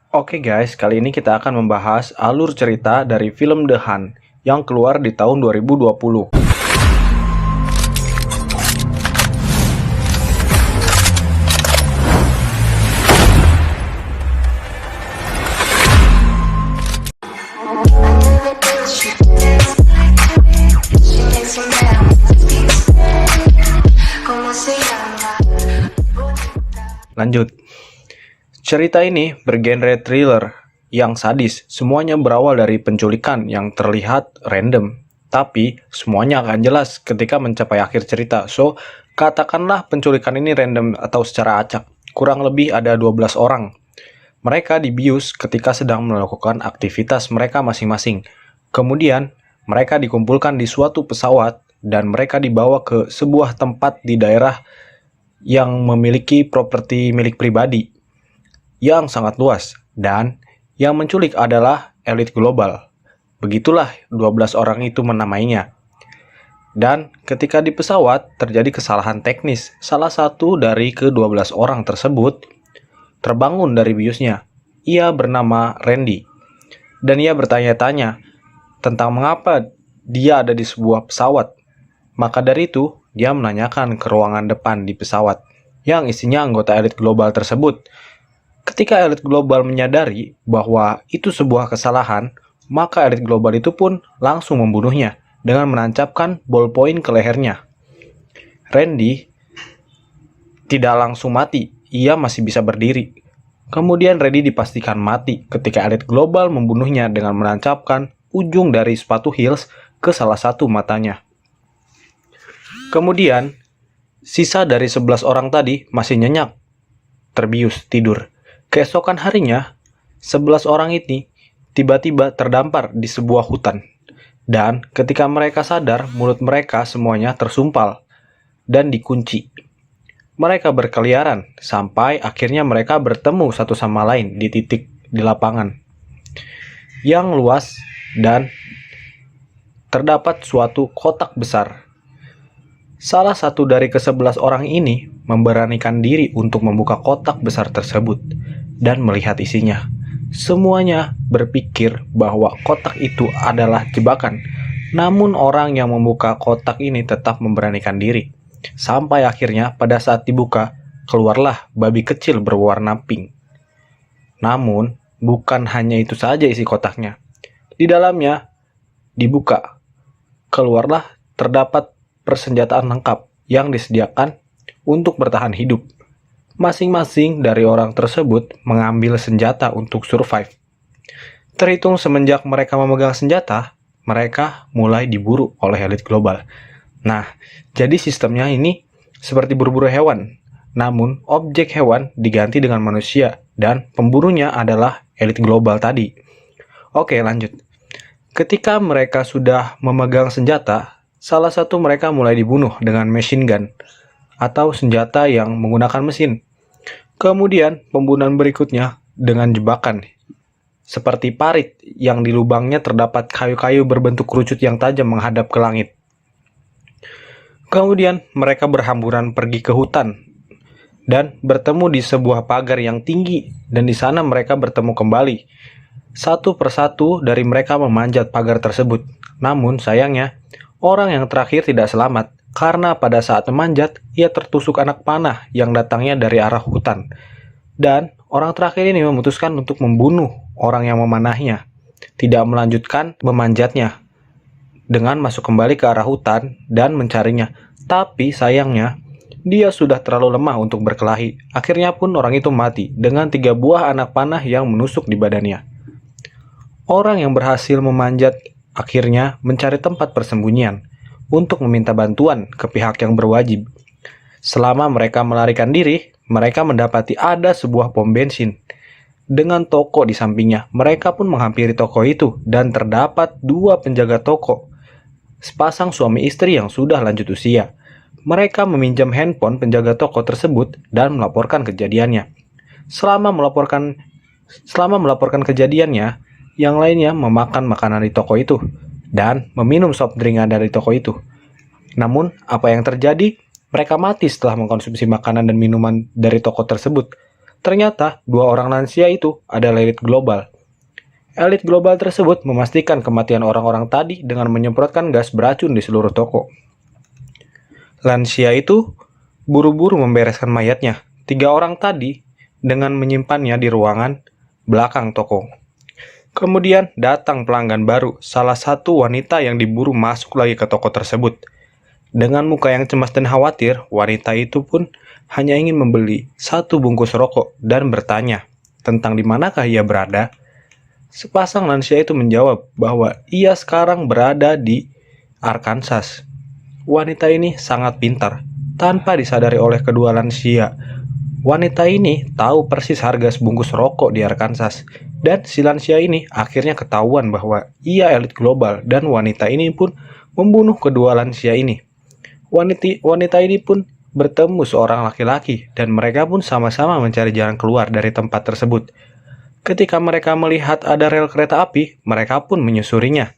Oke guys, kali ini kita akan membahas alur cerita dari film The Hun yang keluar di tahun 2020. Lanjut. Cerita ini bergenre thriller yang sadis. Semuanya berawal dari penculikan yang terlihat random, tapi semuanya akan jelas ketika mencapai akhir cerita. So, katakanlah penculikan ini random atau secara acak. Kurang lebih ada 12 orang. Mereka dibius ketika sedang melakukan aktivitas mereka masing-masing. Kemudian, mereka dikumpulkan di suatu pesawat dan mereka dibawa ke sebuah tempat di daerah yang memiliki properti milik pribadi yang sangat luas, dan yang menculik adalah elit global. Begitulah 12 orang itu menamainya. Dan ketika di pesawat terjadi kesalahan teknis, salah satu dari ke-12 orang tersebut terbangun dari biusnya. Ia bernama Randy, dan ia bertanya-tanya tentang mengapa dia ada di sebuah pesawat. Maka dari itu, dia menanyakan ke ruangan depan di pesawat yang isinya anggota elit global tersebut. Ketika elit global menyadari bahwa itu sebuah kesalahan, maka elit global itu pun langsung membunuhnya dengan menancapkan ballpoint ke lehernya. Randy tidak langsung mati, ia masih bisa berdiri. Kemudian Randy dipastikan mati ketika elit global membunuhnya dengan menancapkan ujung dari sepatu heels ke salah satu matanya. Kemudian, sisa dari 11 orang tadi masih nyenyak, terbius, tidur. Keesokan harinya, 11 orang ini tiba-tiba terdampar di sebuah hutan. Dan ketika mereka sadar, mulut mereka semuanya tersumpal dan dikunci. Mereka berkeliaran sampai akhirnya mereka bertemu satu sama lain di titik di lapangan yang luas dan terdapat suatu kotak besar. Salah satu dari ke-11 orang ini memberanikan diri untuk membuka kotak besar tersebut dan melihat isinya. Semuanya berpikir bahwa kotak itu adalah jebakan. Namun orang yang membuka kotak ini tetap memberanikan diri. Sampai akhirnya pada saat dibuka, keluarlah babi kecil berwarna pink. Namun, bukan hanya itu saja isi kotaknya. Di dalamnya dibuka, keluarlah terdapat persenjataan lengkap yang disediakan untuk bertahan hidup. Masing-masing dari orang tersebut mengambil senjata untuk survive. Terhitung semenjak mereka memegang senjata, mereka mulai diburu oleh elit global. Nah, jadi sistemnya ini seperti berburu hewan. Namun, objek hewan diganti dengan manusia dan pemburunya adalah elit global tadi. Oke, lanjut. Ketika mereka sudah memegang senjata, salah satu mereka mulai dibunuh dengan machine gun atau senjata yang menggunakan mesin. Kemudian pembunuhan berikutnya dengan jebakan, seperti parit yang di lubangnya terdapat kayu-kayu berbentuk kerucut yang tajam menghadap ke langit. Kemudian mereka berhamburan pergi ke hutan dan bertemu di sebuah pagar yang tinggi, dan di sana mereka bertemu kembali. Satu persatu dari mereka memanjat pagar tersebut. Namun sayangnya, orang yang terakhir tidak selamat karena pada saat memanjat, ia tertusuk anak panah yang datangnya dari arah hutan. Dan orang terakhir ini memutuskan untuk membunuh orang yang memanahnya, tidak melanjutkan memanjatnya, dengan masuk kembali ke arah hutan dan mencarinya. Tapi sayangnya, dia sudah terlalu lemah untuk berkelahi. Akhirnya pun orang itu mati dengan 3 buah anak panah yang menusuk di badannya. Orang yang berhasil memanjat akhirnya mencari tempat persembunyian untuk meminta bantuan ke pihak yang berwajib. Selama mereka melarikan diri, mereka mendapati ada sebuah pom bensin dengan toko di sampingnya. Mereka pun menghampiri toko itu dan terdapat 2 penjaga toko, sepasang suami istri yang sudah lanjut usia. Mereka meminjam handphone penjaga toko tersebut dan melaporkan kejadiannya. Selama melaporkan kejadiannya, yang lainnya memakan makanan di toko itu dan meminum soft drink dari toko itu. Namun, apa yang terjadi? Mereka mati setelah mengkonsumsi makanan dan minuman dari toko tersebut. Ternyata dua orang lansia itu adalah elit global. Elit global tersebut memastikan kematian orang-orang tadi dengan menyemprotkan gas beracun di seluruh toko. Lansia itu buru-buru membereskan mayatnya, 3 orang tadi, dengan menyimpannya di ruangan belakang toko. Kemudian datang pelanggan baru, salah satu wanita yang diburu masuk lagi ke toko tersebut. Dengan muka yang cemas dan khawatir, wanita itu pun hanya ingin membeli 1 bungkus rokok dan bertanya tentang di manakah ia berada. Sepasang lansia itu menjawab bahwa ia sekarang berada di Arkansas. Wanita ini sangat pintar, tanpa disadari oleh kedua lansia. Wanita ini tahu persis harga sebungkus rokok di Arkansas, dan si lansia ini akhirnya ketahuan bahwa ia elit global dan wanita ini pun membunuh kedua lansia ini. Wanita ini pun bertemu seorang laki-laki dan mereka pun sama-sama mencari jalan keluar dari tempat tersebut. Ketika mereka melihat ada rel kereta api, mereka pun menyusurinya.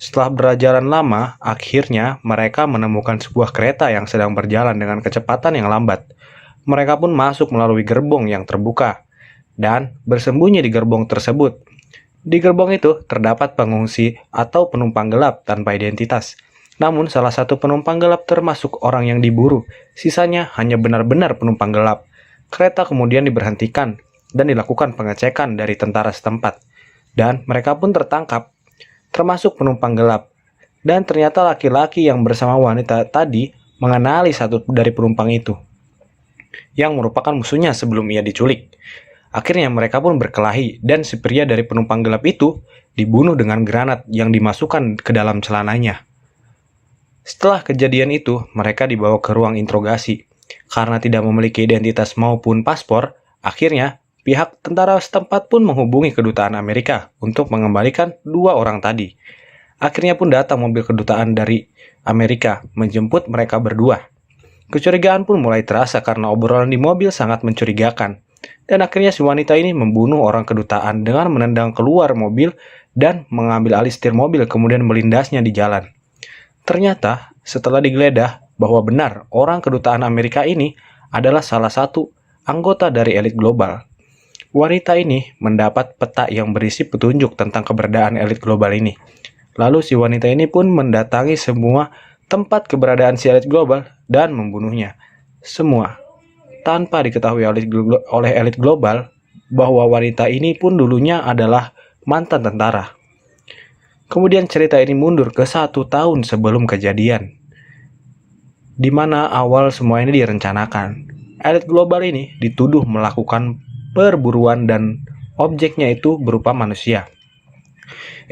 Setelah berjalan lama, akhirnya mereka menemukan sebuah kereta yang sedang berjalan dengan kecepatan yang lambat. Mereka pun masuk melalui gerbong yang terbuka dan bersembunyi di gerbong tersebut. Di gerbong itu terdapat pengungsi atau penumpang gelap tanpa identitas. Namun salah satu penumpang gelap termasuk orang yang diburu. Sisanya hanya benar-benar penumpang gelap. Kereta kemudian diberhentikan dan dilakukan pengecekan dari tentara setempat. Dan mereka pun tertangkap, termasuk penumpang gelap. Dan ternyata laki-laki yang bersama wanita tadi mengenali satu dari penumpang itu, yang merupakan musuhnya sebelum ia diculik. Akhirnya mereka pun berkelahi dan si pria dari penumpang gelap itu dibunuh dengan granat yang dimasukkan ke dalam celananya. Setelah kejadian itu, mereka dibawa ke ruang interogasi. Karena tidak memiliki identitas maupun paspor, akhirnya pihak tentara setempat pun menghubungi kedutaan Amerika untuk mengembalikan 2 orang tadi. Akhirnya pun datang mobil kedutaan dari Amerika menjemput mereka berdua. Kecurigaan pun mulai terasa karena obrolan di mobil sangat mencurigakan. Dan akhirnya si wanita ini membunuh orang kedutaan dengan menendang keluar mobil dan mengambil alih setir mobil kemudian melindasnya di jalan. Ternyata setelah digeledah bahwa benar orang kedutaan Amerika ini adalah salah satu anggota dari elit global. Wanita ini mendapat peta yang berisi petunjuk tentang keberadaan elit global ini. Lalu si wanita ini pun mendatangi semua tempat keberadaan si elit global dan membunuhnya. Semua tanpa diketahui oleh elit global bahwa wanita ini pun dulunya adalah mantan tentara. Kemudian cerita ini mundur ke 1 tahun sebelum kejadian, di mana awal semua ini direncanakan. Elit global ini dituduh melakukan perburuan dan objeknya itu berupa manusia.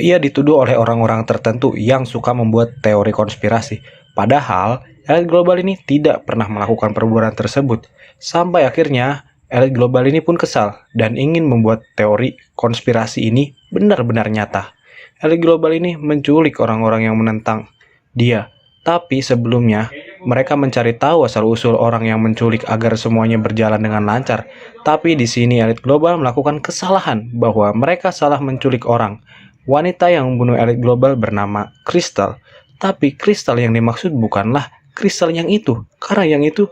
Ia dituduh oleh orang-orang tertentu yang suka membuat teori konspirasi. Padahal elit global ini tidak pernah melakukan perburuan tersebut. Sampai akhirnya elit global ini pun kesal dan ingin membuat teori konspirasi ini benar-benar nyata. Elit global ini menculik orang-orang yang menentang dia. Tapi sebelumnya, mereka mencari tahu asal-usul orang yang menculik agar semuanya berjalan dengan lancar. Tapi di sini elit global melakukan kesalahan bahwa mereka salah menculik orang. Wanita yang membunuh elit global bernama Crystal. Tapi Crystal yang dimaksud bukanlah Crystal yang itu, karena yang itu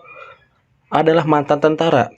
adalah mantan tentara.